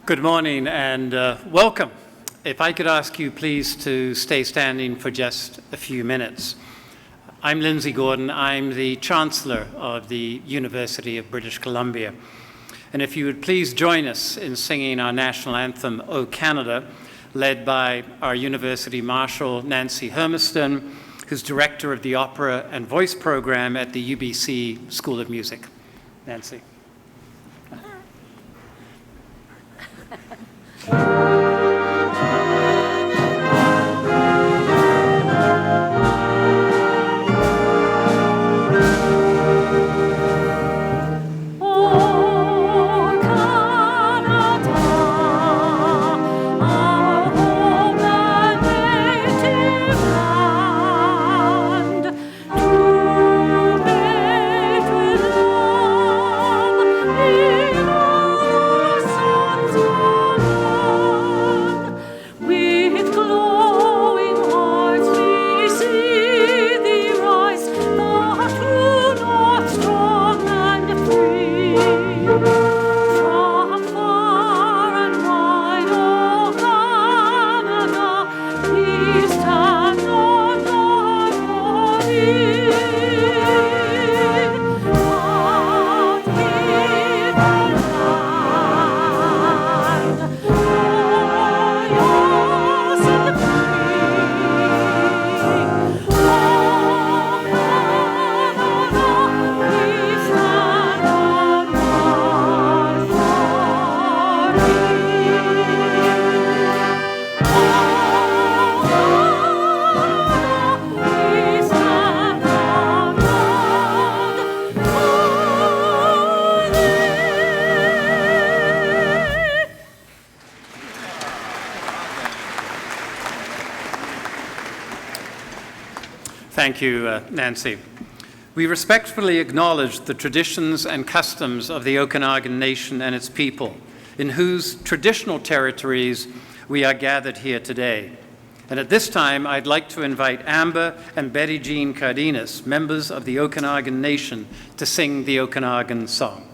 Good morning and welcome. If I could ask you please to stay standing for just a few minutes. I'm Lindsay Gordon. I'm the Chancellor of the University of British Columbia. And if you would please join us in singing our national anthem, O Canada, led by our University Marshal, Nancy Hermiston, who's Director of the Opera and Voice Program at the UBC School of Music. Nancy. Thank you, Nancy. We respectfully acknowledge the traditions and customs of the Okanagan Nation and its people, in whose traditional territories we are gathered here today. And at this time, I'd like to invite Amber and Betty Jean Cardenas, members of the Okanagan Nation, to sing the Okanagan song.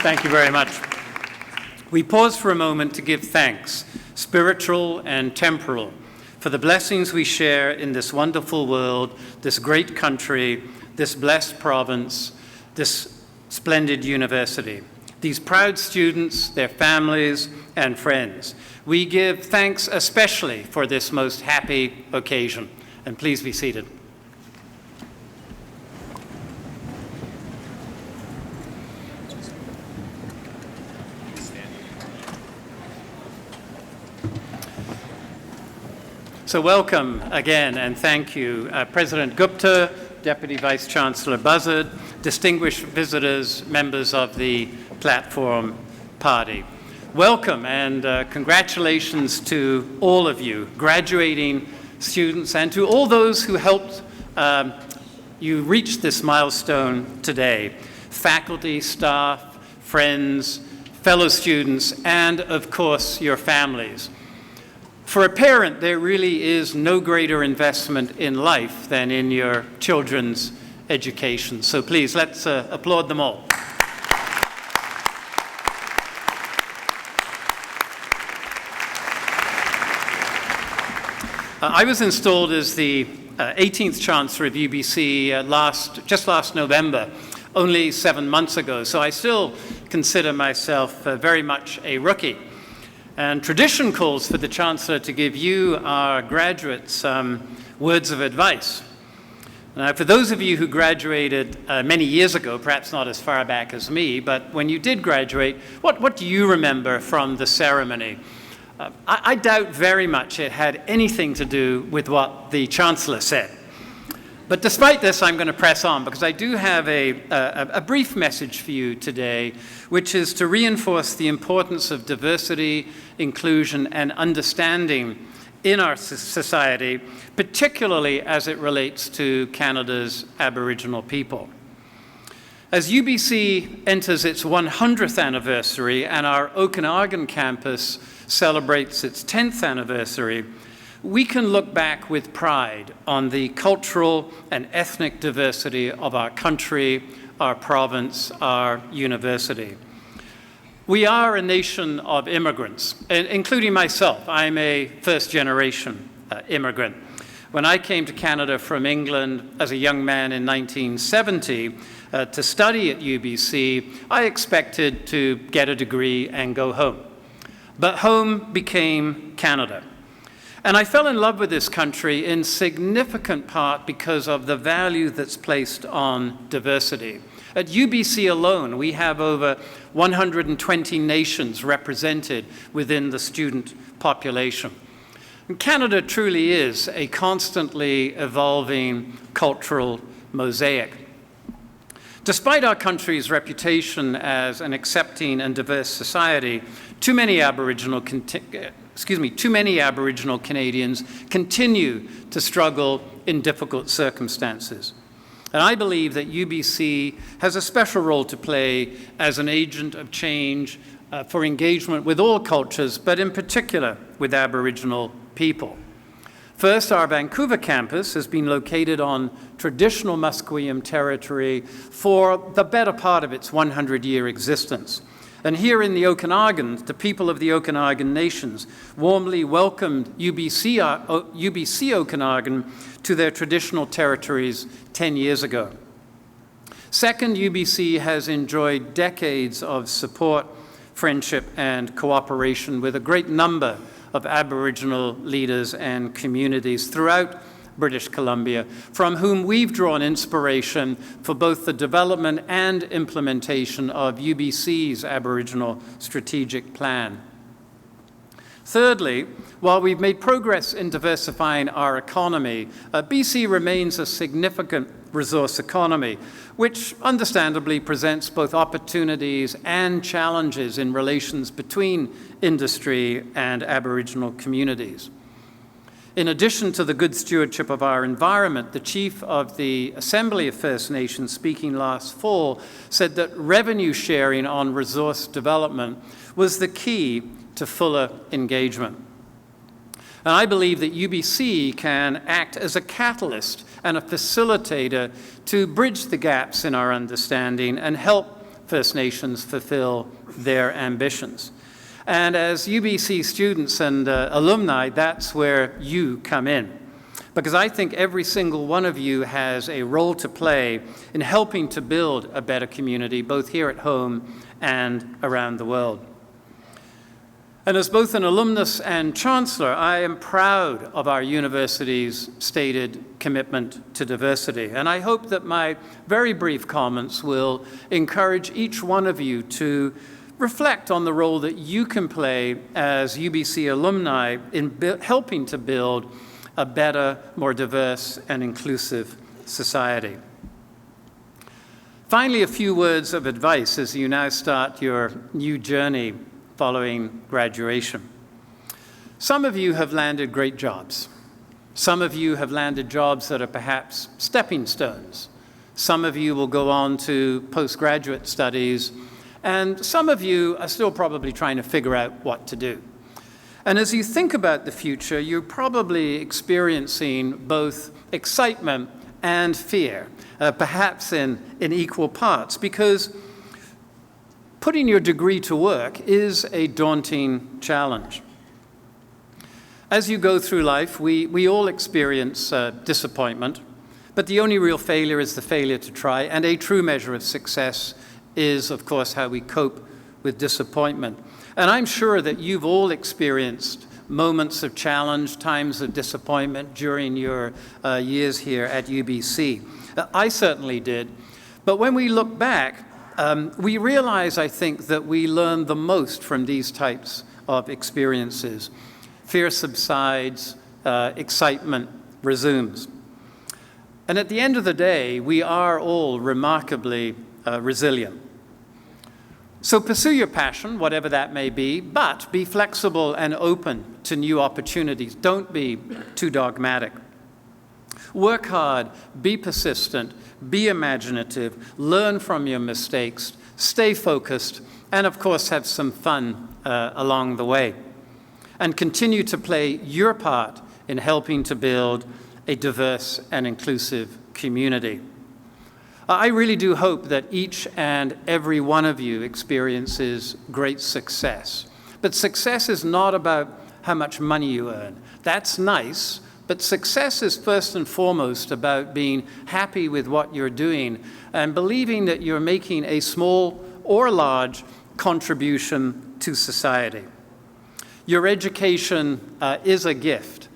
Thank you very much. We pause for a moment to give thanks, spiritual and temporal, for for the blessings we share in this wonderful world, this great country, this blessed province, this splendid university. These proud students, their families, and friends. We give thanks especially for this most happy occasion. And please be seated. So welcome again, and thank you, President Gupta, Deputy Vice-Chancellor Buzzard, distinguished visitors, members of the Platform Party. Welcome and congratulations to all of you, graduating students, and to all those who helped you reach this milestone today. Faculty, staff, friends, fellow students, and of course, your families. For a parent, there really is no greater investment in life than in your children's education. So please, let's applaud them all. I was installed as the 18th Chancellor of UBC just last November, only 7 months ago, so I still consider myself very much a rookie. And tradition calls for the Chancellor to give you, our graduates, words of advice. Now, for those of you who graduated many years ago, perhaps not as far back as me, but when you did graduate, what do you remember from the ceremony? I doubt very much it had anything to do with what the Chancellor said. But despite this, I'm going to press on because I do have a brief message for you today, which is to reinforce the importance of diversity, inclusion, and understanding in our society, particularly as it relates to Canada's Aboriginal people. As UBC enters its 100th anniversary and our Okanagan campus celebrates its 10th anniversary, we can look back with pride on the cultural and ethnic diversity of our country, our province, our university. We are a nation of immigrants, including myself. I'm a first-generation immigrant. When I came to Canada from England as a young man in 1970 to study at UBC, I expected to get a degree and go home. But home became Canada. And I fell in love with this country in significant part because of the value that's placed on diversity. At UBC alone, we have over 120 nations represented within the student population. And Canada truly is a constantly evolving cultural mosaic. Despite our country's reputation as an accepting and diverse society, too many Aboriginal Canadians continue to struggle in difficult circumstances. And I believe that UBC has a special role to play as an agent of change for engagement with all cultures, but in particular with Aboriginal people. First, our Vancouver campus has been located on traditional Musqueam territory for the better part of its 100-year existence. And here in the Okanagan, the people of the Okanagan Nations warmly welcomed UBC Okanagan to their traditional territories 10 years ago. Second, UBC has enjoyed decades of support, friendship, and cooperation with a great number of Aboriginal leaders and communities throughout British Columbia, from whom we've drawn inspiration for both the development and implementation of UBC's Aboriginal Strategic Plan. Thirdly, while we've made progress in diversifying our economy, BC remains a significant resource economy, which understandably presents both opportunities and challenges in relations between industry and Aboriginal communities. In addition to the good stewardship of our environment, the Chief of the Assembly of First Nations, speaking last fall, said that revenue sharing on resource development was the key to fuller engagement. And I believe that UBC can act as a catalyst and a facilitator to bridge the gaps in our understanding and help First Nations fulfill their ambitions. And as UBC students and alumni, that's where you come in. Because I think every single one of you has a role to play in helping to build a better community, both here at home and around the world. And as both an alumnus and chancellor, I am proud of our university's stated commitment to diversity. And I hope that my very brief comments will encourage each one of you to reflect on the role that you can play as UBC alumni in helping to build a better, more diverse and inclusive society. Finally, a few words of advice as you now start your new journey following graduation. Some of you have landed great jobs. Some of you have landed jobs that are perhaps stepping stones. Some of you will go on to postgraduate studies, and some of you are still probably trying to figure out what to do. And as you think about the future, you're probably experiencing both excitement and fear, perhaps in equal parts, because putting your degree to work is a daunting challenge. As you go through life, we all experience disappointment, but the only real failure is the failure to try, and a true measure of success is, of course, how we cope with disappointment. And I'm sure that you've all experienced moments of challenge, times of disappointment during your years here at UBC. I certainly did. But when we look back, we realize, I think, that we learn the most from these types of experiences. Fear subsides, excitement resumes. And at the end of the day, we are all remarkably resilient. So pursue your passion, whatever that may be, but be flexible and open to new opportunities. Don't be too dogmatic. Work hard, be persistent, be imaginative, learn from your mistakes, stay focused, and of course have some fun along the way. And continue to play your part in helping to build a diverse and inclusive community. I really do hope that each and every one of you experiences great success. But success is not about how much money you earn. That's nice, but success is first and foremost about being happy with what you're doing and believing that you're making a small or large contribution to society. Your education is a gift,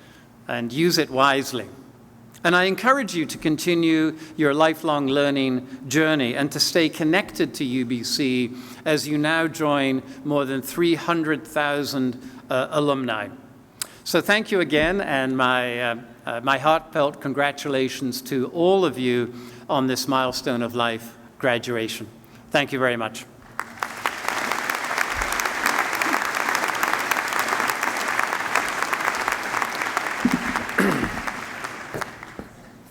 and use it wisely. And I encourage you to continue your lifelong learning journey and to stay connected to UBC as you now join more than 300,000 alumni. So thank you again, and my heartfelt congratulations to all of you on this milestone of life, graduation. Thank you very much.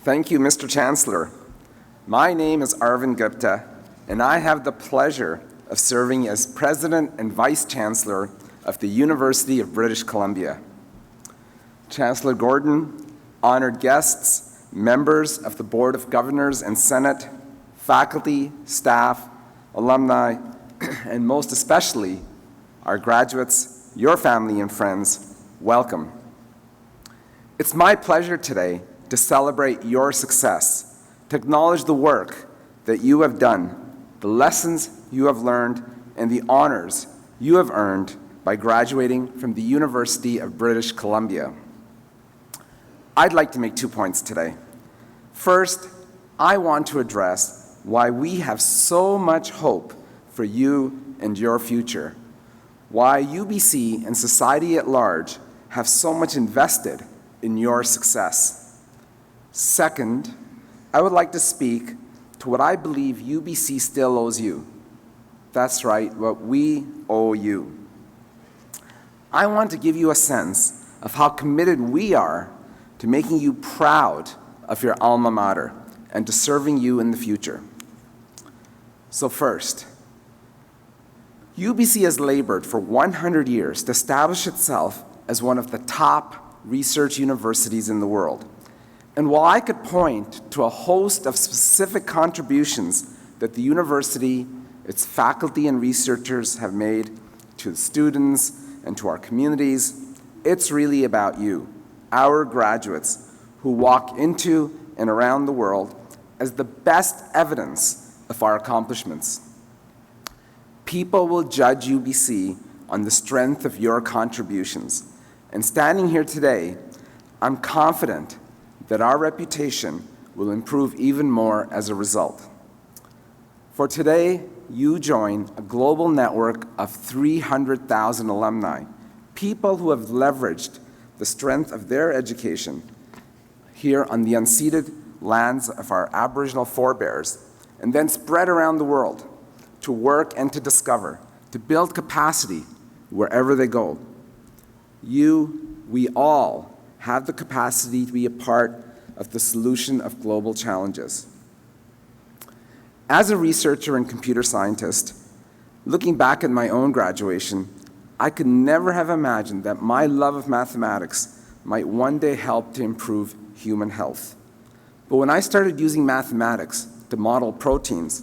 Thank you, Mr. Chancellor. My name is Arvind Gupta, and I have the pleasure of serving as President and Vice Chancellor of the University of British Columbia. Chancellor Gordon, honored guests, members of the Board of Governors and Senate, faculty, staff, alumni, and most especially our graduates, your family and friends, welcome. It's my pleasure today to celebrate your success, to acknowledge the work that you have done, the lessons you have learned, and the honors you have earned by graduating from the University of British Columbia. I'd like to make 2 points today. First, I want to address why we have so much hope for you and your future, why UBC and society at large have so much invested in your success. Second, I would like to speak to what I believe UBC still owes you. That's right, what we owe you. I want to give you a sense of how committed we are to making you proud of your alma mater and to serving you in the future. So first, UBC has labored for 100 years to establish itself as one of the top research universities in the world. And while I could point to a host of specific contributions that the university, its faculty and researchers have made to the students, and to our communities. It's really about you, our graduates, who walk into and around the world as the best evidence of our accomplishments. People will judge UBC on the strength of your contributions. And standing here today, I'm confident that our reputation will improve even more as a result. For today, you join a global network of 300,000 alumni, people who have leveraged the strength of their education here on the unceded lands of our Aboriginal forebears, and then spread around the world to work and to discover, to build capacity wherever they go. We all have the capacity to be a part of the solution of global challenges. As a researcher and computer scientist, looking back at my own graduation, I could never have imagined that my love of mathematics might one day help to improve human health. But when I started using mathematics to model proteins,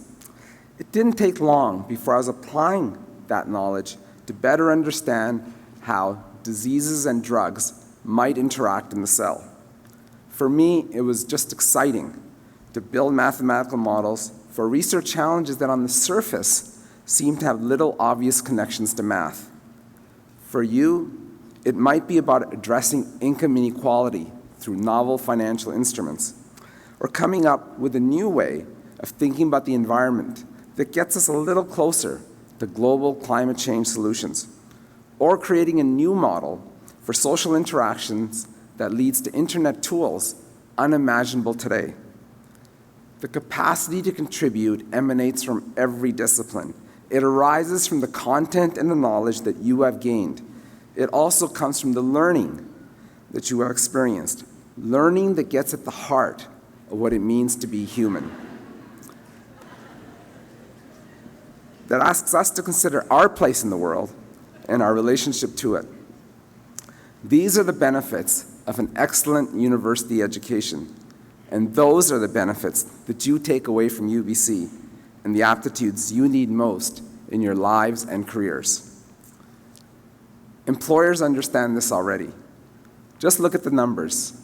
it didn't take long before I was applying that knowledge to better understand how diseases and drugs might interact in the cell. For me, it was just exciting to build mathematical models for research challenges that on the surface seem to have little obvious connections to math. For you, it might be about addressing income inequality through novel financial instruments, or coming up with a new way of thinking about the environment that gets us a little closer to global climate change solutions, or creating a new model for social interactions that leads to internet tools unimaginable today. The capacity to contribute emanates from every discipline. It arises from the content and the knowledge that you have gained. It also comes from the learning that you have experienced, learning that gets at the heart of what it means to be human. That asks us to consider our place in the world and our relationship to it. These are the benefits of an excellent university education, and those are the benefits that you take away from UBC and the aptitudes you need most in your lives and careers. Employers understand this already. Just look at the numbers.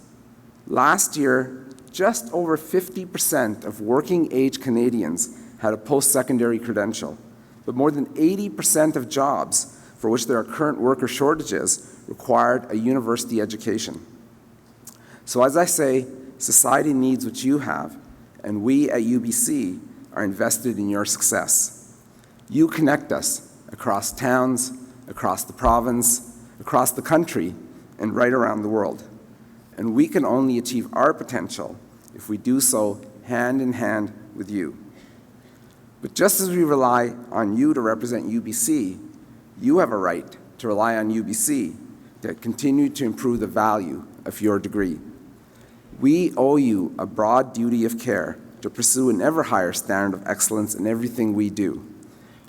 Last year, just over 50% of working-age Canadians had a post-secondary credential, but more than 80% of jobs for which there are current worker shortages required a university education. So as I say, society needs what you have, and we at UBC are invested in your success. You connect us across towns, across the province, across the country, and right around the world. And we can only achieve our potential if we do so hand in hand with you. But just as we rely on you to represent UBC, you have a right to rely on UBC to continue to improve the value of your degree. We owe you a broad duty of care to pursue an ever higher standard of excellence in everything we do.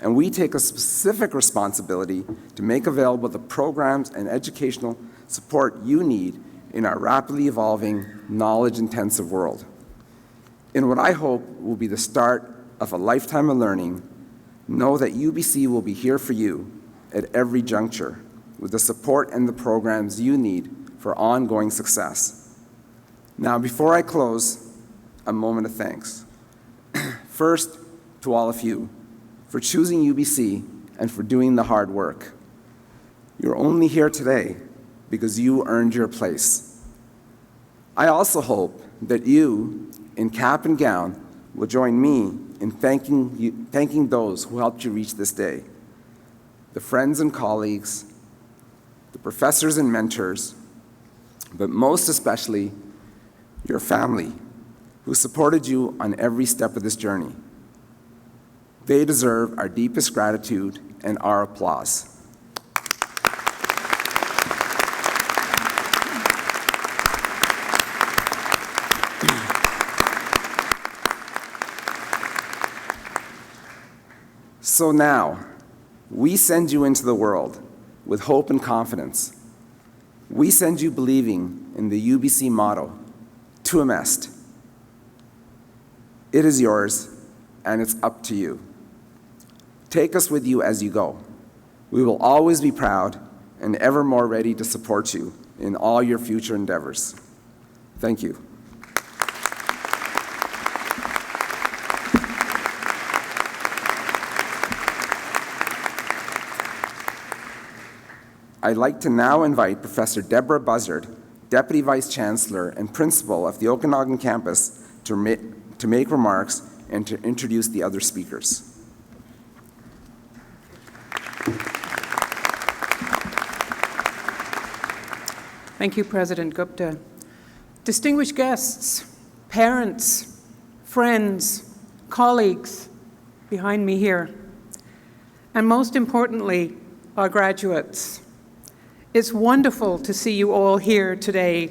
And we take a specific responsibility to make available the programs and educational support you need in our rapidly evolving, knowledge-intensive world. In what I hope will be the start of a lifetime of learning, know that UBC will be here for you at every juncture with the support and the programs you need for ongoing success. Now, before I close, a moment of thanks. First, to all of you for choosing UBC and for doing the hard work. You're only here today because you earned your place. I also hope that you, in cap and gown, will join me in thanking those who helped you reach this day. The friends and colleagues, the professors and mentors, but most especially your family, who supported you on every step of this journey. They deserve our deepest gratitude and our applause. So now, we send you into the world with hope and confidence. We send you believing in the UBC motto, Tuam Est. It is yours, and it's up to you. Take us with you as you go. We will always be proud and ever more ready to support you in all your future endeavors. Thank you. I'd like to now invite Professor Deborah Buzzard, Deputy Vice Chancellor and Principal of the Okanagan campus, to make remarks and to introduce the other speakers. Thank you, President Gupta. Distinguished guests, parents, friends, colleagues behind me here, and most importantly, our graduates. It's wonderful to see you all here today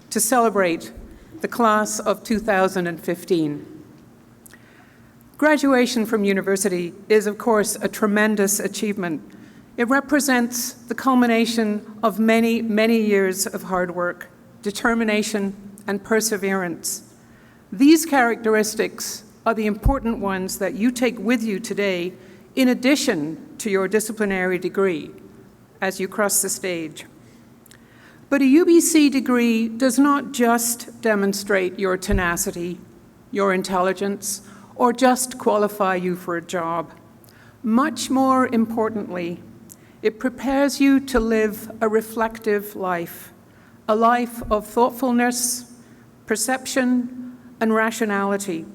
to celebrate the class of 2015. Graduation from university is, of course, a tremendous achievement. It represents the culmination of many, many years of hard work, determination, and perseverance. These characteristics are the important ones that you take with you today, in addition to your disciplinary degree, as you cross the stage. But a UBC degree does not just demonstrate your tenacity, your intelligence, or just qualify you for a job. Much more importantly, it prepares you to live a reflective life, a life of thoughtfulness, perception, and rationality.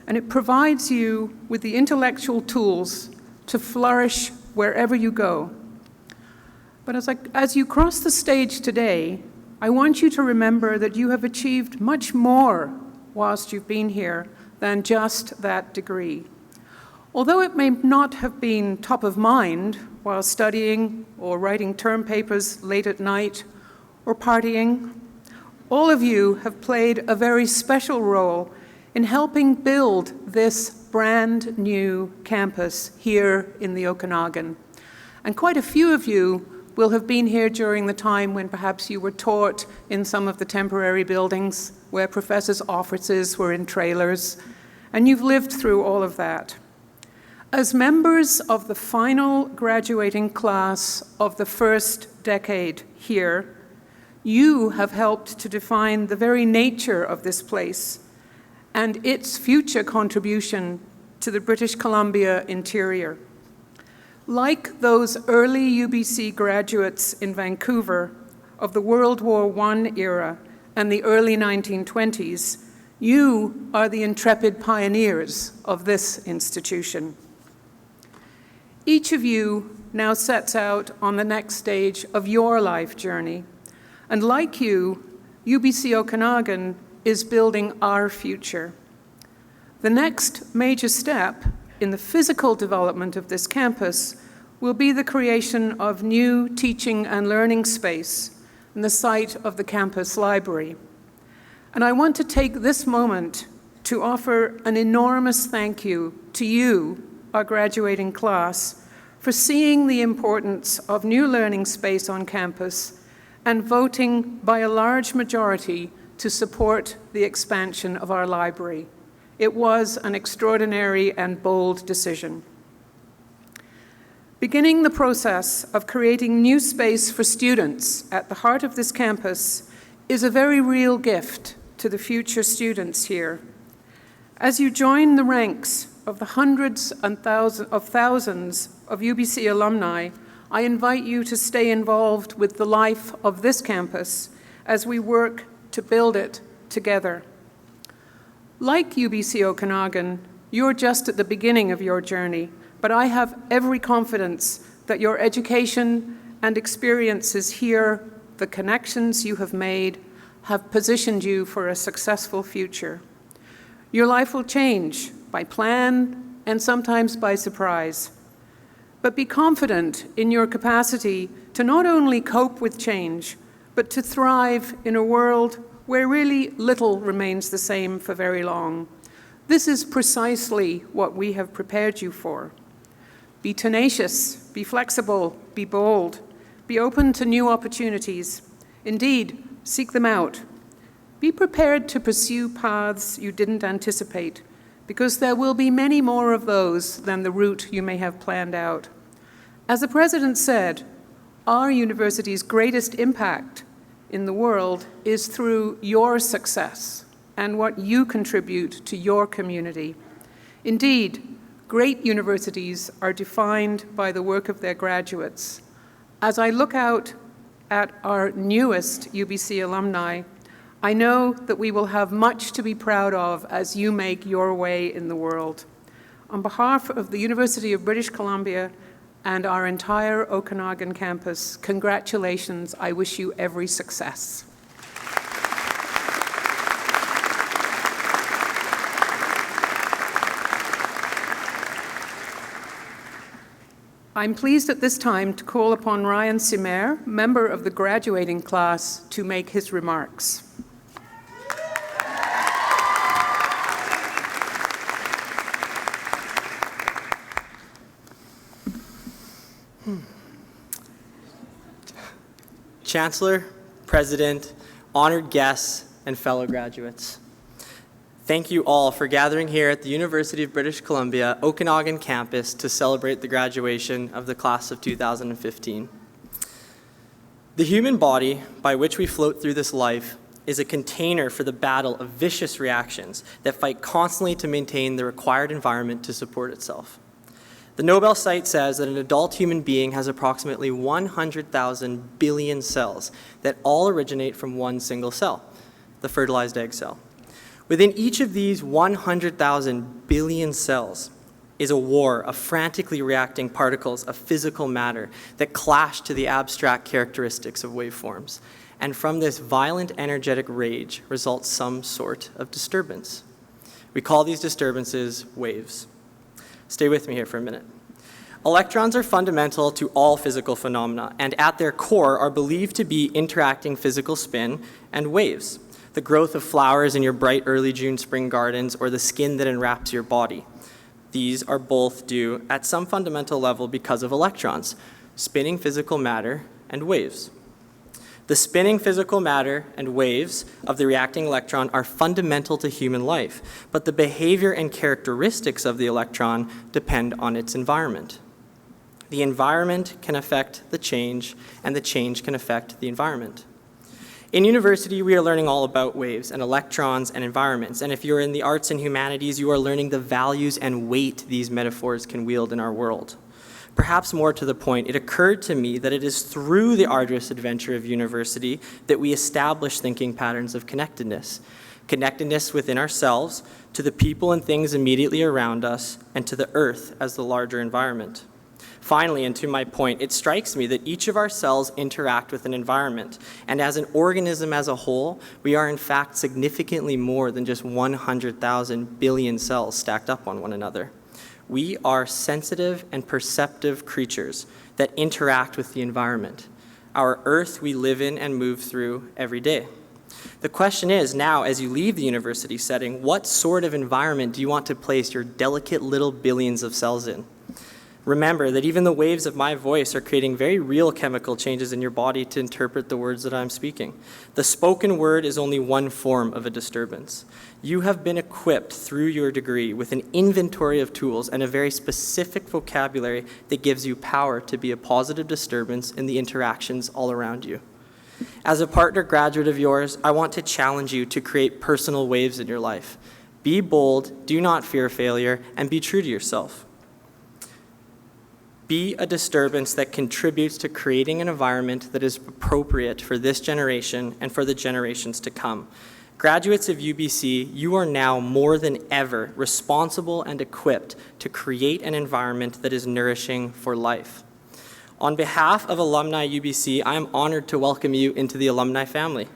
And it provides you with the intellectual tools to flourish wherever you go. But as you cross the stage today, I want you to remember that you have achieved much more whilst you've been here than just that degree. Although it may not have been top of mind while studying or writing term papers late at night or partying, all of you have played a very special role in helping build this brand new campus here in the Okanagan. And quite a few of you will have been here during the time when perhaps you were taught in some of the temporary buildings where professors' offices were in trailers, and you've lived through all of that. As members of the final graduating class of the first decade here, you have helped to define the very nature of this place and its future contribution to the British Columbia interior. Like those early UBC graduates in Vancouver of the World War I era and the early 1920s, you are the intrepid pioneers of this institution. Each of you now sets out on the next stage of your life journey, and like you, UBC Okanagan is building our future. The next major step in the physical development of this campus will be the creation of new teaching and learning space in the site of the campus library. And I want to take this moment to offer an enormous thank you to you, our graduating class, for seeing the importance of new learning space on campus and voting by a large majority to support the expansion of our library. It was an extraordinary and bold decision. Beginning the process of creating new space for students at the heart of this campus is a very real gift to the future students here. As you join the ranks of the hundreds and thousands of UBC alumni, I invite you to stay involved with the life of this campus as we work to build it together. Like UBC Okanagan, you're just at the beginning of your journey, but I have every confidence that your education and experiences here, the connections you have made, have positioned you for a successful future. Your life will change by plan and sometimes by surprise. But be confident in your capacity to not only cope with change, but to thrive in a world where really little remains the same for very long. This is precisely what we have prepared you for. Be tenacious, be flexible, be bold, be open to new opportunities. Indeed, seek them out. Be prepared to pursue paths you didn't anticipate, because there will be many more of those than the route you may have planned out. As the President said, our university's greatest impact in the world is through your success and what you contribute to your community. Indeed, great universities are defined by the work of their graduates. As I look out at our newest UBC alumni, I know that we will have much to be proud of as you make your way in the world. On behalf of the University of British Columbia and our entire Okanagan campus, congratulations. I wish you every success. I'm pleased at this time to call upon Ryan Simer, member of the graduating class, to make his remarks. Chancellor, President, honored guests, and fellow graduates. Thank you all for gathering here at the University of British Columbia Okanagan campus to celebrate the graduation of the class of 2015. The human body by which we float through this life is a container for the battle of vicious reactions that fight constantly to maintain the required environment to support itself. The Nobel site says that an adult human being has approximately 100,000 billion cells that all originate from one single cell, the fertilized egg cell. Within each of these 100,000 billion cells is a war of frantically reacting particles of physical matter that clash to the abstract characteristics of waveforms. And from this violent energetic rage results some sort of disturbance. We call these disturbances waves. Stay with me here for a minute. Electrons are fundamental to all physical phenomena, and at their core are believed to be interacting physical spin and waves, the growth of flowers in your bright early June spring gardens, or the skin that enwraps your body. These are both due at some fundamental level because of electrons, spinning physical matter and waves. The spinning physical matter and waves of the reacting electron are fundamental to human life, but the behavior and characteristics of the electron depend on its environment. The environment can affect the change, and the change can affect the environment. In university, we are learning all about waves and electrons and environments, and if you're in the arts and humanities, you are learning the values and weight these metaphors can wield in our world. Perhaps more to the point, it occurred to me that it is through the arduous adventure of university that we establish thinking patterns of connectedness. Connectedness within ourselves, to the people and things immediately around us, and to the earth as the larger environment. Finally, and to my point, it strikes me that each of our cells interact with an environment, and as an organism as a whole, we are in fact significantly more than just 100,000 billion cells stacked up on one another. We are sensitive and perceptive creatures that interact with the environment, our earth we live in and move through every day. The question is now, as you leave the university setting, what sort of environment do you want to place your delicate little billions of cells in? Remember that even the waves of my voice are creating very real chemical changes in your body to interpret the words that I'm speaking. The spoken word is only one form of a disturbance. You have been equipped through your degree with an inventory of tools and a very specific vocabulary that gives you power to be a positive disturbance in the interactions all around you. As a partner graduate of yours, I want to challenge you to create personal waves in your life. Be bold, do not fear failure, and be true to yourself. Be a disturbance that contributes to creating an environment that is appropriate for this generation and for the generations to come. Graduates of UBC, you are now more than ever responsible and equipped to create an environment that is nourishing for life. On behalf of alumni UBC, I am honored to welcome you into the alumni family.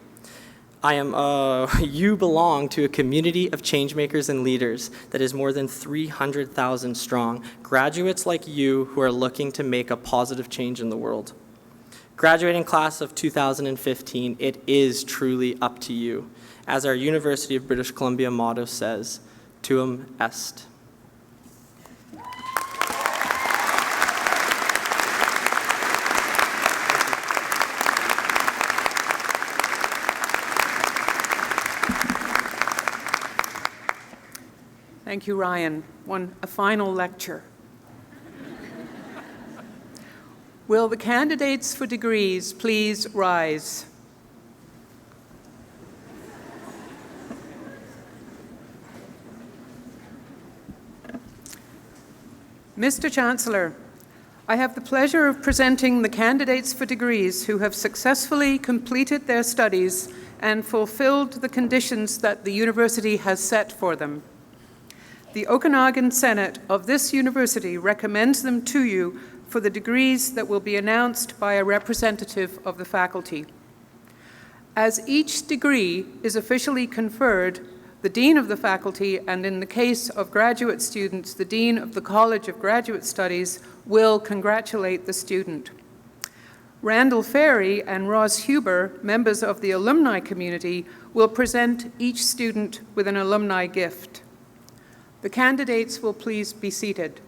You belong to a community of changemakers and leaders that is more than 300,000 strong, graduates like you who are looking to make a positive change in the world. Graduating class of 2015, it is truly up to you. As our University of British Columbia motto says, tuum est. Thank you, Ryan. A final lecture. Will the candidates for degrees please rise? Mr. Chancellor, I have the pleasure of presenting the candidates for degrees who have successfully completed their studies and fulfilled the conditions that the university has set for them. The Okanagan Senate of this university recommends them to you for the degrees that will be announced by a representative of the faculty. As each degree is officially conferred, the Dean of the Faculty, and in the case of graduate students, the Dean of the College of Graduate Studies, will congratulate the student. Randall Ferry and Ross Huber, members of the alumni community, will present each student with an alumni gift. The candidates will please be seated.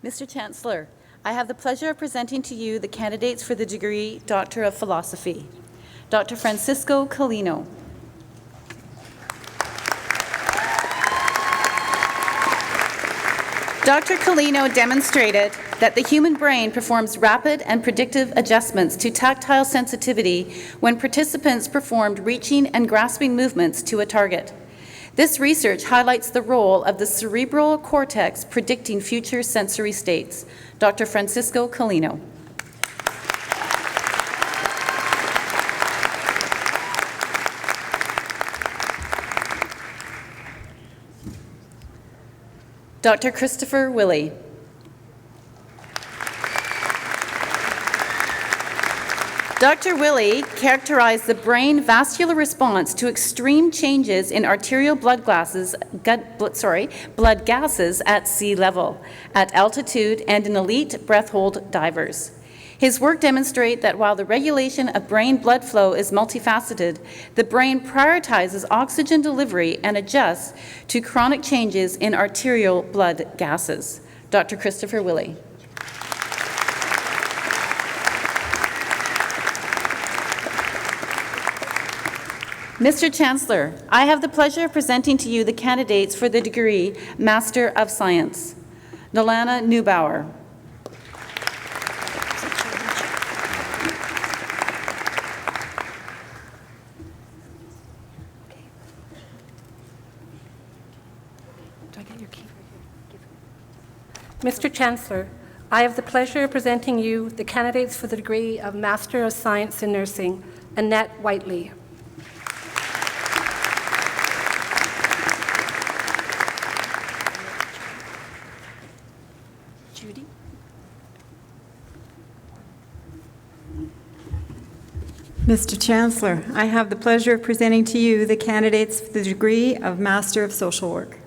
Mr. Chancellor, I have the pleasure of presenting to you the candidates for the degree Doctor of Philosophy. Dr. Francisco Calino. Dr. Calino demonstrated that the human brain performs rapid and predictive adjustments to tactile sensitivity when participants performed reaching and grasping movements to a target. This research highlights the role of the cerebral cortex predicting future sensory states. Dr. Francisco Calino. Dr. Christopher Willey. Dr. Willey characterized the brain vascular response to extreme changes in arterial blood gases at sea level, at altitude, and in elite breath-hold divers. His work demonstrates that while the regulation of brain blood flow is multifaceted, the brain prioritizes oxygen delivery and adjusts to chronic changes in arterial blood gases. Dr. Christopher Willey. Mr. Chancellor, I have the pleasure of presenting to you the candidates for the degree Master of Science. Nolana Neubauer. Mr. Chancellor, I have the pleasure of presenting you the candidates for the degree of Master of Science in Nursing, Annette Whiteley. Judy. Mr. Chancellor, I have the pleasure of presenting to you the candidates for the degree of Master of Social Work.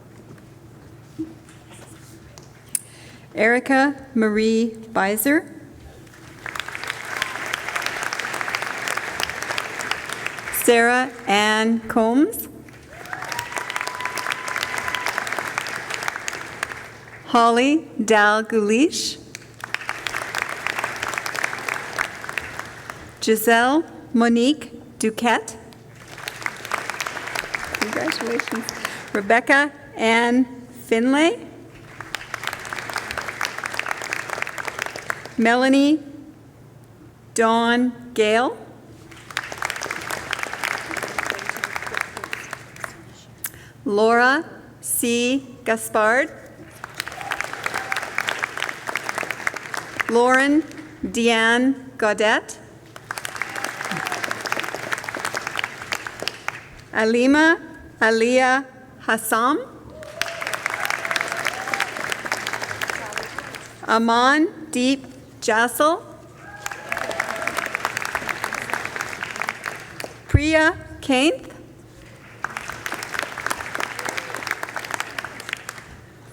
Erica Marie Beiser. Sarah Ann Combs. Holly Dal-Gulish. Giselle Monique Duquette. Congratulations. Rebecca Ann Finlay. Melanie Dawn Gale. Laura C. Gaspard. Lauren Deanne Gaudet. Alima Aliyah Hassam. Aman Deep Jassel. Priya Kainth.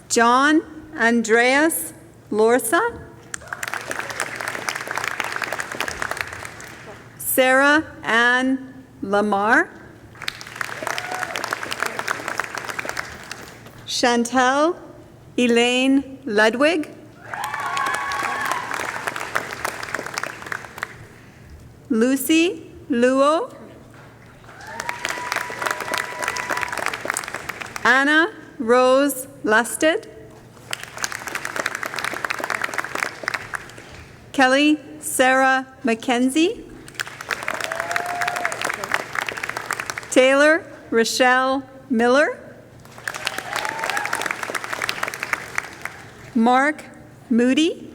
John Andreas Lorsa, Sarah Ann Lamar, Chantal Elaine Ludwig, Lucy Luo, Anna Rose Lusted, Kelly Sarah Mackenzie, Taylor Rochelle Miller, Mark Moody,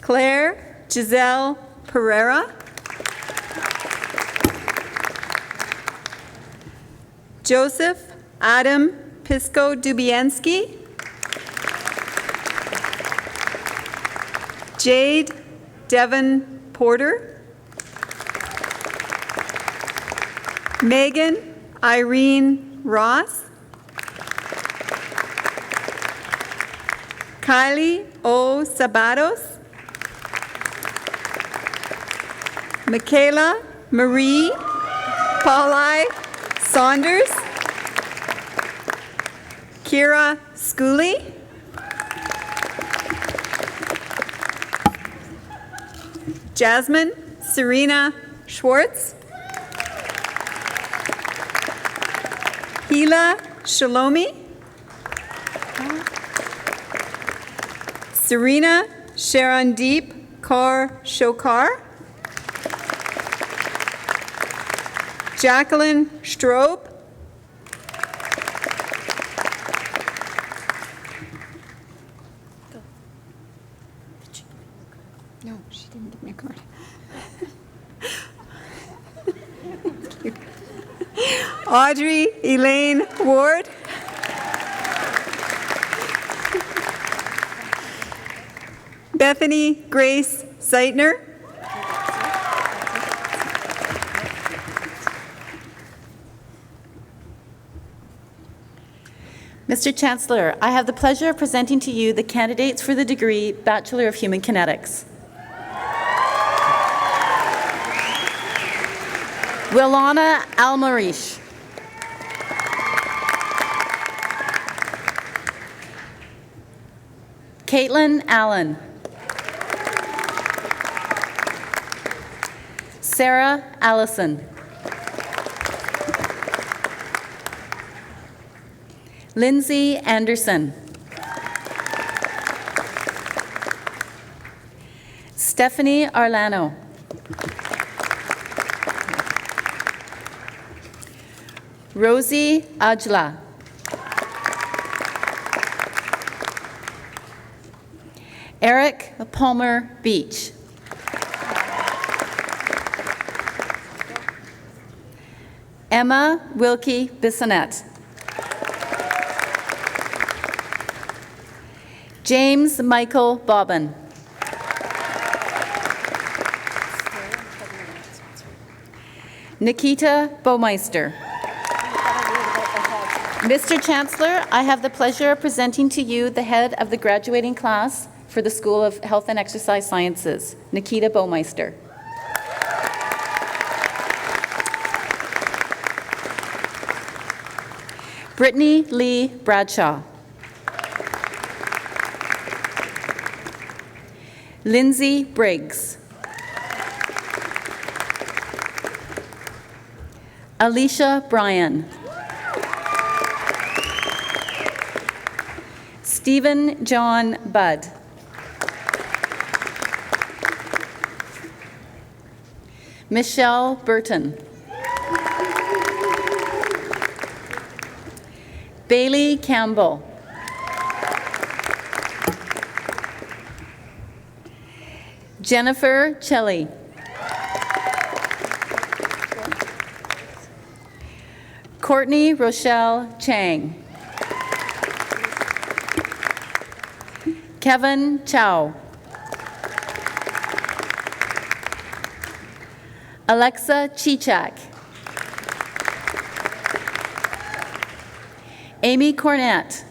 Claire Giselle Pereira, Joseph Adam Pisco Dubiensky, Jade Devon Porter, Megan Irene Ross, Kylie O. Sabatos, Michaela Marie Pauli Saunders, Kira Schooley, Jasmine Serena Schwartz, Hila Shalomi, Serena Sharondeep Kaur Shokar, Jacqueline Strobe, no, she didn't give me a card. Audrey Elaine Ward, Bethany Grace Zeitner, Mr. Chancellor, I have the pleasure of presenting to you the candidates for the degree Bachelor of Human Kinetics. Wilana Almarish. Caitlin Allen. Sarah Allison. Lindsay Anderson. Stephanie Arlano. Rosie Ajla. Eric Palmer Beach. Emma Wilkie Bissonette. James Michael Bobbin. Nikita Baumeister. Mr. Chancellor, I have the pleasure of presenting to you the head of the graduating class for the School of Health and Exercise Sciences, Nikita Baumeister. Brittany Lee Bradshaw. Lindsay Briggs. Alicia Bryan. Stephen John Budd. Michelle Burton. Bailey Campbell. Jennifer Chelly. Courtney Rochelle Chang. Kevin Chow. Alexa Chichak. Amy Cornett.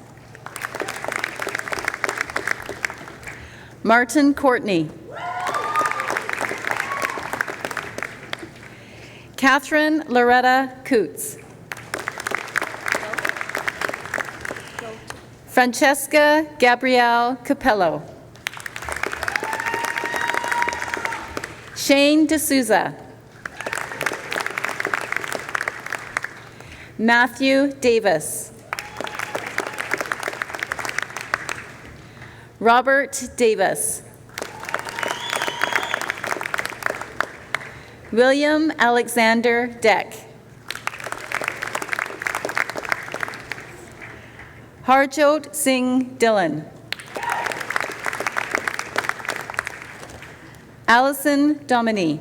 Martin Courtney. Catherine Loretta Coots. Francesca Gabrielle Capello. Shane D'Souza. Matthew Davis. Robert Davis. William Alexander Deck. Harjot Singh Dillon. Allison Domini.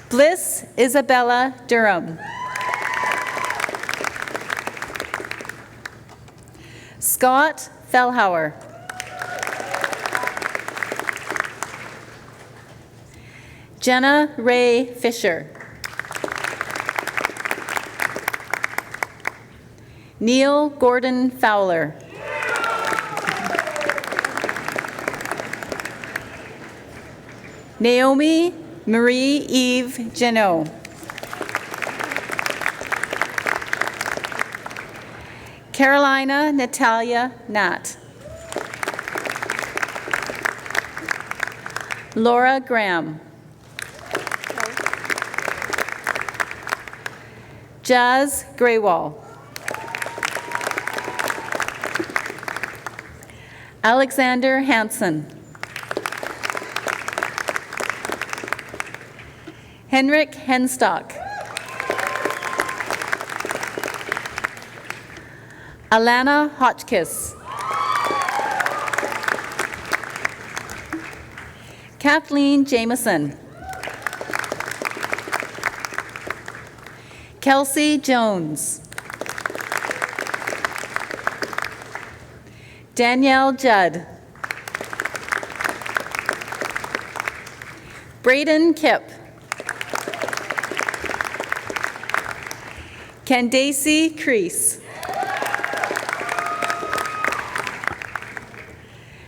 Bliss Isabella Durham. Scott Fellhauer. Jenna Ray Fisher. Neil Gordon Fowler. Naomi Marie Eve Genot. Carolina Natalia Nat. Laura Graham. Jazz Graywall. Alexander Hansen. Henrik Henstock. Alana Hotchkiss. Kathleen Jameson. Kelsey Jones. Danielle Judd. Braden Kipp. Candace Crease.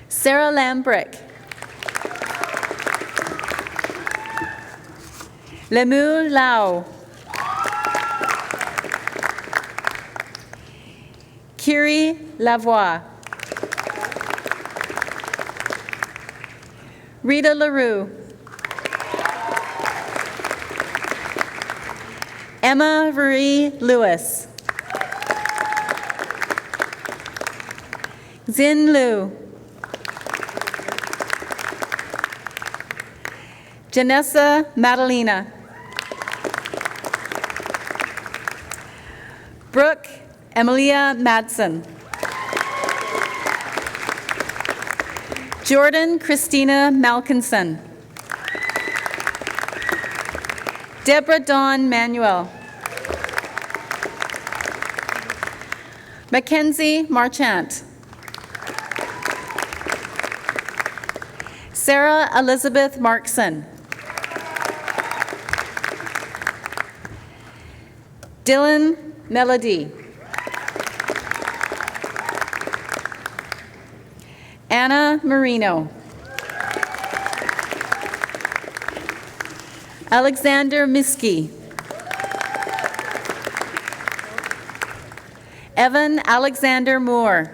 Sarah Lambrick. Lemu Lau. Kiri Lavoie. Rita LaRue. Emma Marie Lewis. Xin Liu. Janessa Madalena. Brooke Emilia Madsen. Jordan Christina Malkinson. Deborah Dawn Manuel. Mackenzie Marchant. Sarah Elizabeth Markson. Dylan Melody. Anna Marino. Alexander Miski. Evan Alexander Moore.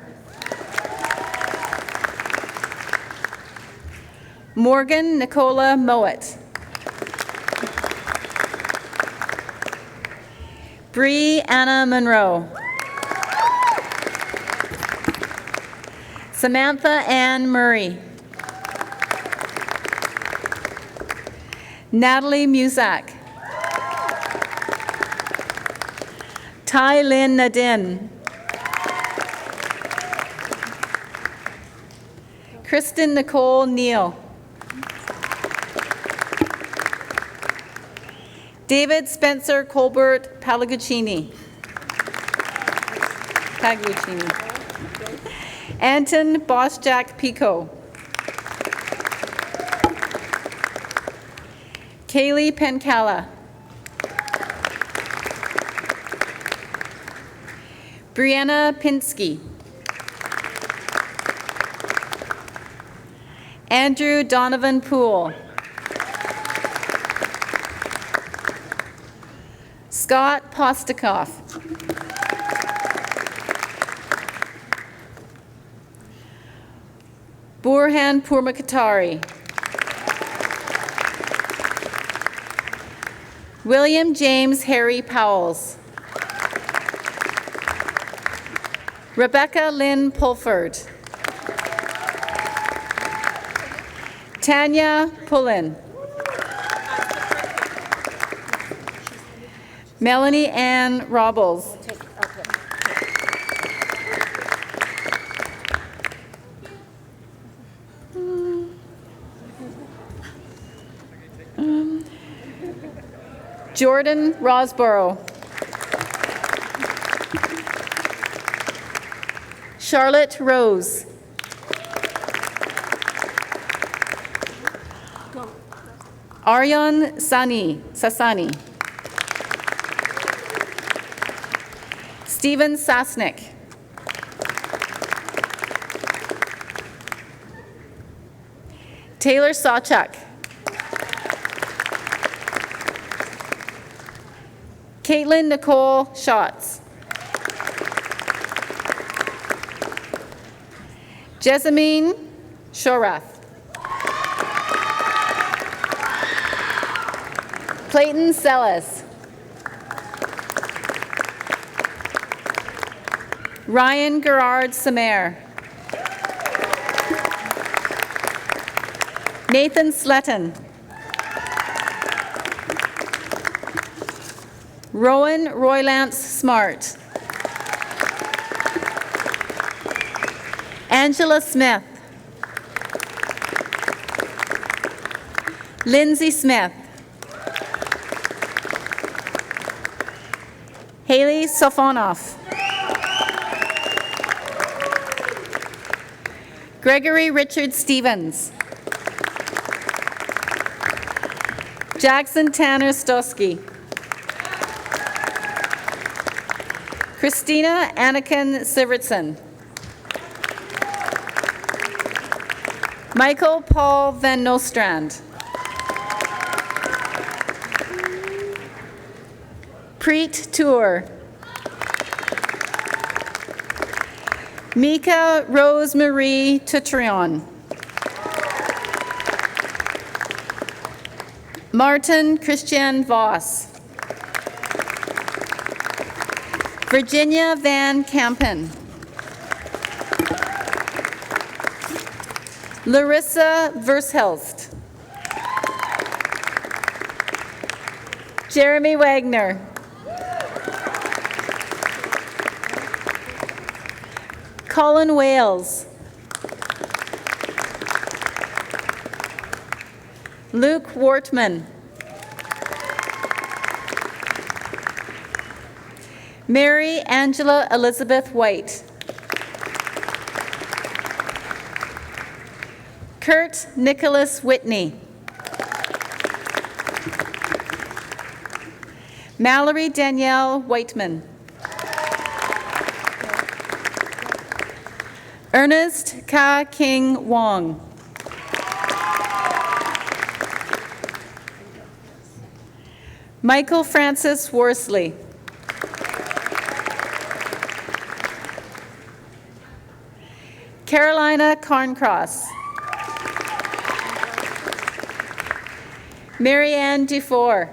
Morgan Nicola Mowat. Bree Anna Monroe. Samantha Ann Murray. Natalie Muzak. Tai Lin Nadin. Kristen Nicole Neal. David Spencer Colbert Pagliuccini. Anton Bosjack Pico. Kaylee Pencala. Brianna Pinsky. Andrew Donovan Poole. Scott Postikoff. Burhan Purmakatari. William James Harry Powells. Rebecca Lynn Pulford. Tanya Pullen. Melanie Ann Robles. Jordan Rosborough. Charlotte Rose. Aryan Sasani. Stephen Sasnick. Taylor Sawchuk. Caitlin Nicole Schatz. Jessamine Shorath. Clayton Sellis. Ryan Gerard Samer. Nathan Sletton. Rowan Roylance Smart. Angela Smith. Lindsay Smith. Haley Sofonoff. Gregory Richard Stevens. Jackson Tanner Stosky. Christina Anakin Sivertson. Michael Paul Van Nostrand. Preet Tour. Mika Rose Marie Tutrion. Martin Christian Voss. Virginia Van Campen. Larissa Vershulst. Jeremy Wagner. Colin Wales. Luke Wortman. Mary Angela Elizabeth White. Kurt Nicholas Whitney. Mallory Danielle Whiteman. Ernest Ka King Wong. Michael Francis Worsley. Carolina Carncross. Marianne Dufour.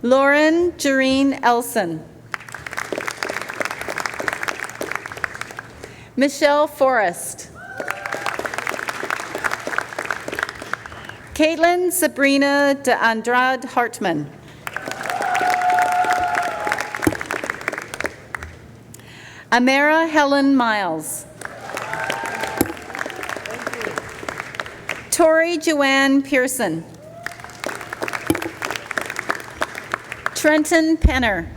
Lauren Jareen Elson. Michelle Forrest. Caitlin Sabrina de Andrade Hartman. Amara Helen Miles. Tori Joanne Pearson. Trenton Penner.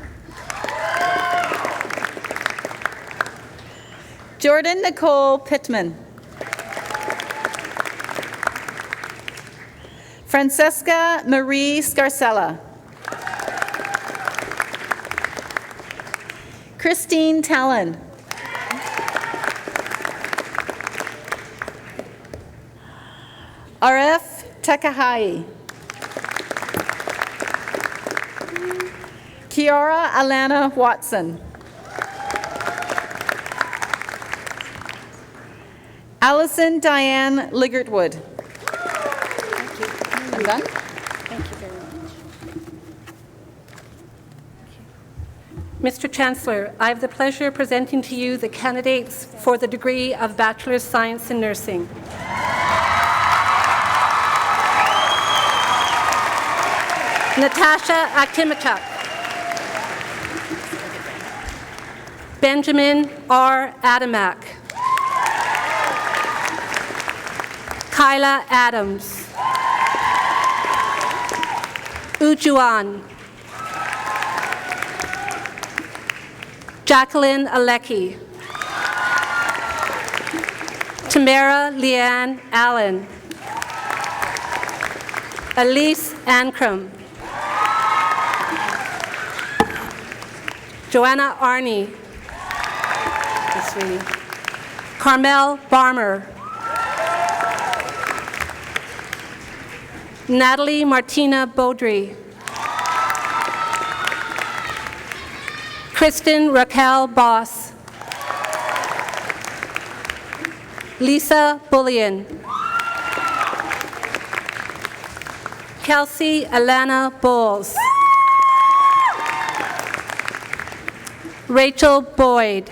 Jordan Nicole Pittman. Francesca Marie Scarcella. Christine Talon. RF Takahai. Kiara Alana Watson. Allison Diane Ligertwood. I'm done. Thank you very much. Mr. Chancellor, I have the pleasure of presenting to you the candidates for the degree of Bachelor of Science in Nursing. Natasha Aktimachuk. Benjamin R. Adamak. Kyla Adams. Ujuan. Jacqueline Alecki. Tamara Leanne Allen. Elise Ancrum. Joanna Arney. Carmel Barmer. Natalie Martina Beaudry. Kristen Raquel Boss. Lisa Bullion. Kelsey Alana Bowles. Rachel Boyd.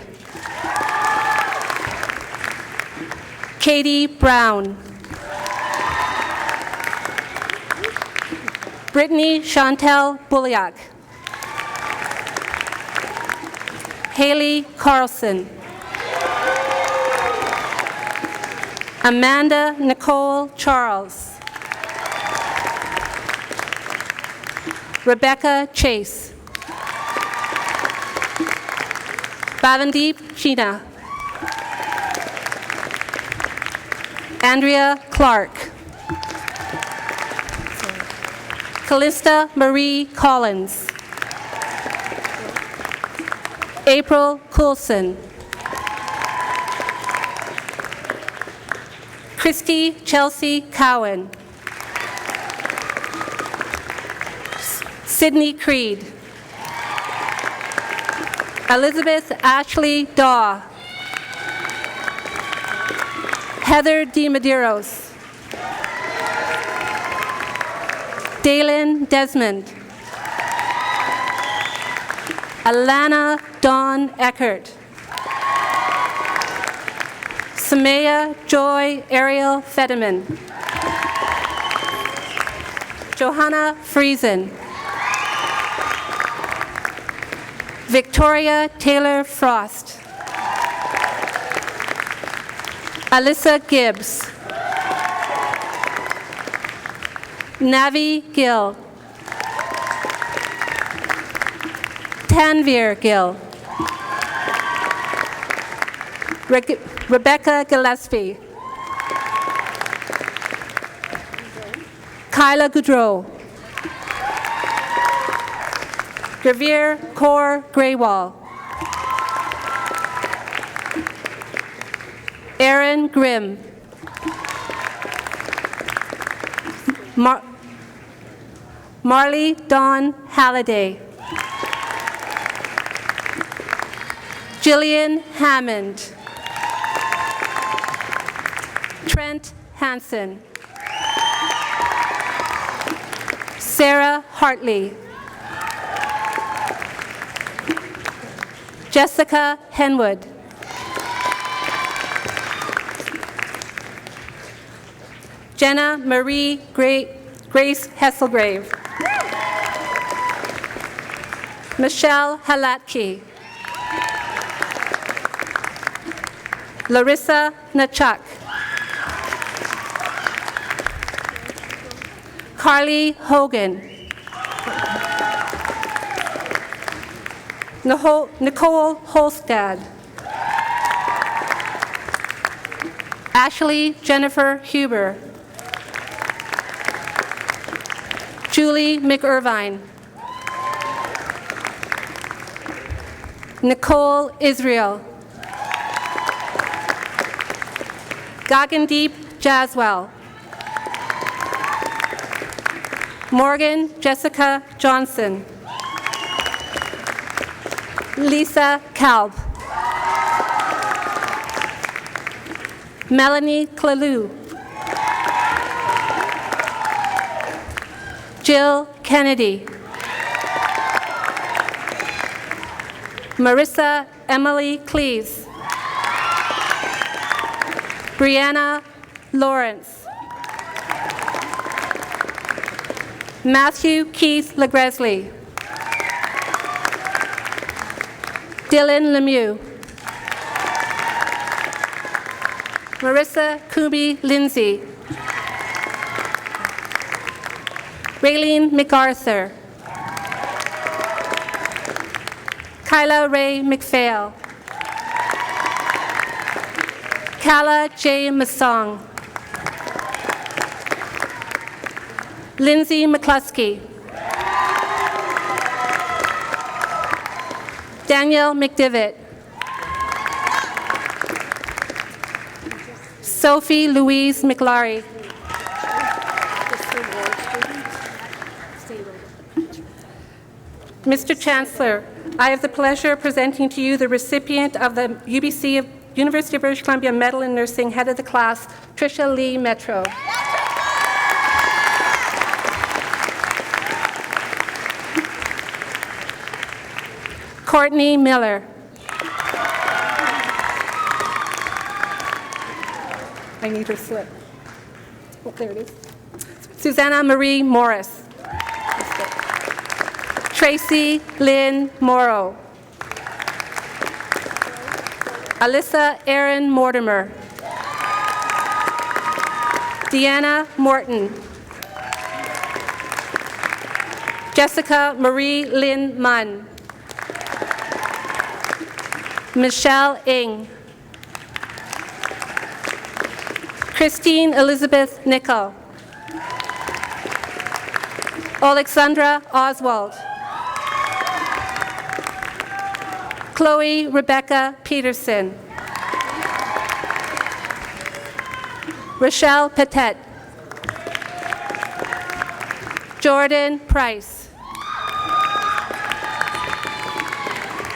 Katie Brown. Brittany Chantel Bulliak. Haley Carlson. Amanda Nicole Charles. Rebecca Chase. Bavandeep Sheena. Andrea Clark. Callista Marie Collins. April Coulson. Christy Chelsea Cowan. Sydney Creed. Elizabeth Ashley Daw. Heather D. Medeiros. Dalen Desmond. Alana Dawn Eckert. Samaya Joy Ariel Federman. Johanna Friesen. Victoria Taylor Frost. Alyssa Gibbs. Navi Gill. Tanvir Gill. Rebecca Gillespie. Kyla Goudreau. Gravir Kaur Graywall. Aaron Grimm. Marley Dawn Halliday. Jillian Hammond. Trent Hansen. Sarah Hartley. Jessica Henwood. Jenna Marie Grace Hesselgrave. Michelle Halatke. Larissa Nachuk. Carly Hogan. Nicole Holstad. Ashley Jennifer Huber. Julie McIrvine. Nicole Israel. Gagandeep Jaswell. Morgan Jessica Johnson. Lisa Kalb. Melanie Clalou. Jill Kennedy. Marissa Emily Cleese. Brianna Lawrence. Matthew Keith Legresley. Dylan Lemieux. Marissa Kubi Lindsay. Raylene MacArthur. Kyla Ray McPhail. Kala J. Masong. Lindsay McCluskey. Danielle McDivitt. Sophie Louise McLaury. Mr. Chancellor, I have the pleasure of presenting to you the recipient of the UBC of University of British Columbia Medal in Nursing, head of the class, Tricia Lee Metro. Courtney Miller. I need her slip. Oh, there it is. Susanna Marie Morris. Tracy Lynn Morrow. Alyssa Erin Mortimer. Deanna Morton. Jessica Marie Lynn Munn. Michelle Ng. Christine Elizabeth Nickel. Alexandra Oswald. Chloe Rebecca Peterson. Rochelle Patet. Jordan Price.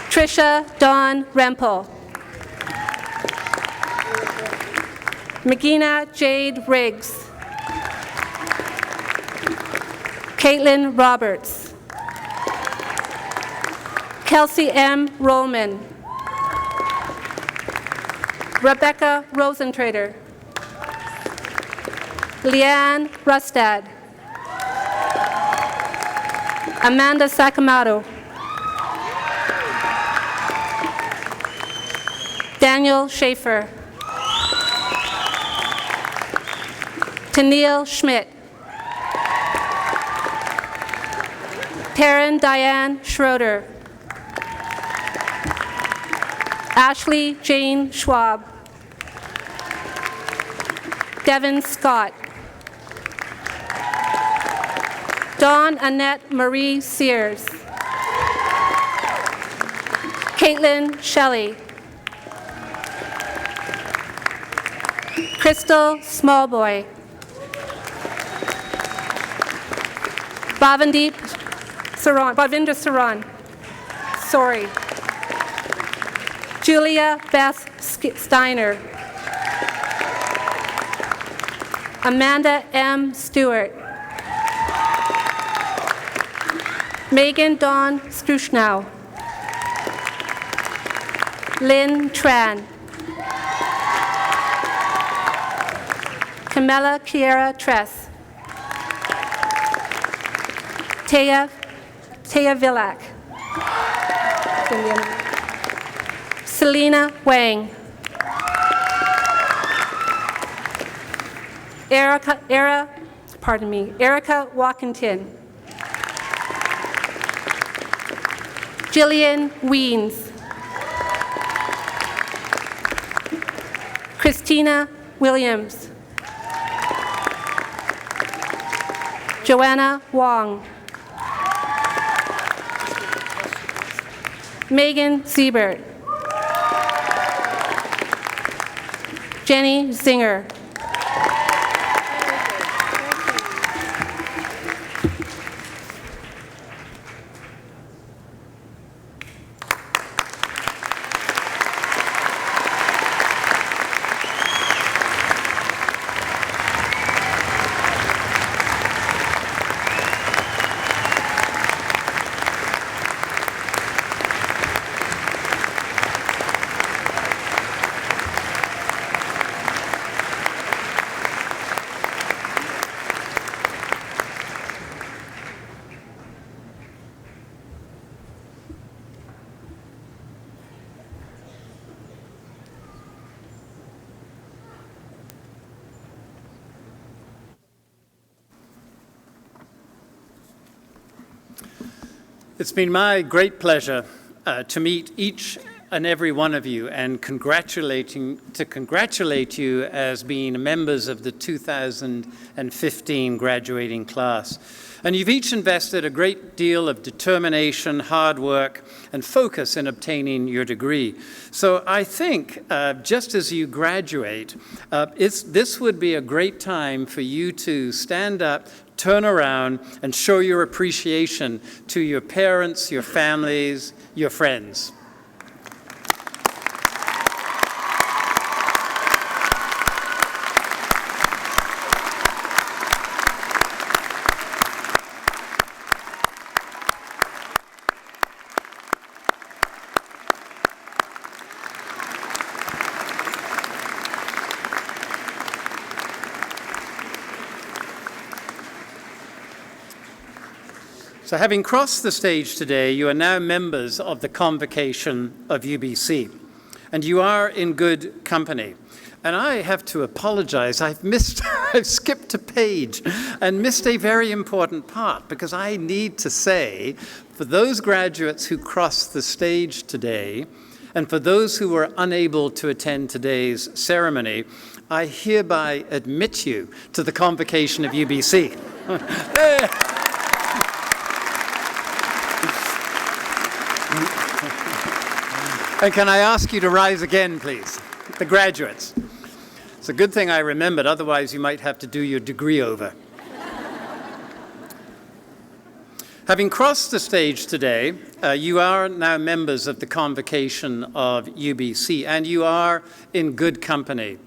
Tricia Dawn Rempel. Magina Jade Riggs. Caitlin Roberts. Kelsey M. Rollman. Rebecca Rosentrader. Leanne Rustad. Amanda Sakamoto. Daniel Schaefer. Tennille Schmidt. Taryn Diane Schroeder. Ashley Jane Schwab. Devin Scott. Dawn Annette Marie Sears. Caitlin Shelley. Crystal Smallboy. Bhavinder Saran. Sorry. Julia Beth Steiner. Amanda M. Stewart. Megan Dawn Strushnow. Lynn Tran. Camilla Kiera Tress. Taya Villac. Selena Wang. Erica Walkington. Jillian Weens. Christina Williams. Joanna Wong. Megan Siebert. Jenny Zinger. It's been my great pleasure to meet each and every one of you and congratulate you as being members of the 2015 graduating class. And you've each invested a great deal of determination, hard work, and focus in obtaining your degree. So I think just as you graduate, this would be a great time for you to stand up, turn around, and show your appreciation to your parents, your families, your friends. So having crossed the stage today, you are now members of the Convocation of UBC, and you are in good company. And I have to apologize, I've skipped a page and missed a very important part, because I need to say, for those graduates who crossed the stage today, and for those who were unable to attend today's ceremony, I hereby admit you to the Convocation of UBC. And can I ask you to rise again, please? The graduates. It's a good thing I remembered, otherwise you might have to do your degree over. Having crossed the stage today, you are now members of the Convocation of UBC, and you are in good company.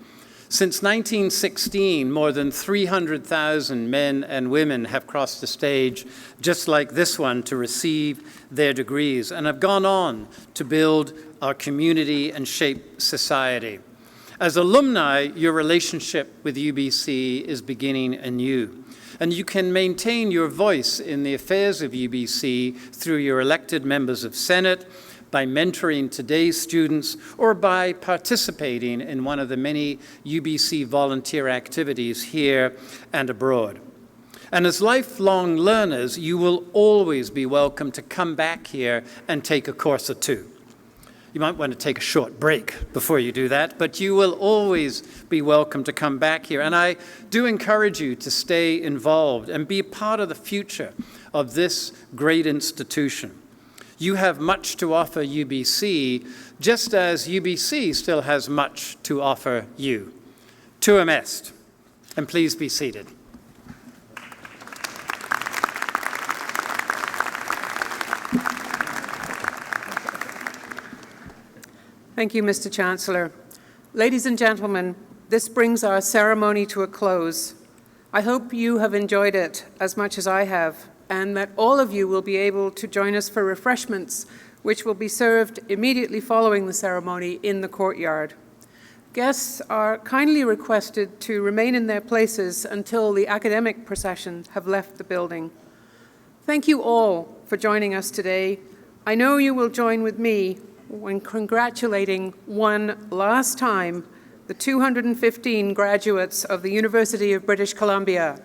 Since 1916, more than 300,000 men and women have crossed the stage, just like this one, to receive their degrees, and have gone on to build our community and shape society. As alumni, your relationship with UBC is beginning anew, and you can maintain your voice in the affairs of UBC through your elected members of Senate, by mentoring today's students, or by participating in one of the many UBC volunteer activities here and abroad. And as lifelong learners, you will always be welcome to come back here and take a course or two. You might want to take a short break before you do that, but you will always be welcome to come back here. And I do encourage you to stay involved and be a part of the future of this great institution. You have much to offer UBC, just as UBC still has much to offer you. Tuam est, and please be seated. Thank you, Mr. Chancellor. Ladies and gentlemen, this brings our ceremony to a close. I hope you have enjoyed it as much as I have, and that all of you will be able to join us for refreshments, which will be served immediately following the ceremony in the courtyard. Guests are kindly requested to remain in their places until the academic processions have left the building. Thank you all for joining us today. I know you will join with me when congratulating one last time the 215 graduates of the University of British Columbia.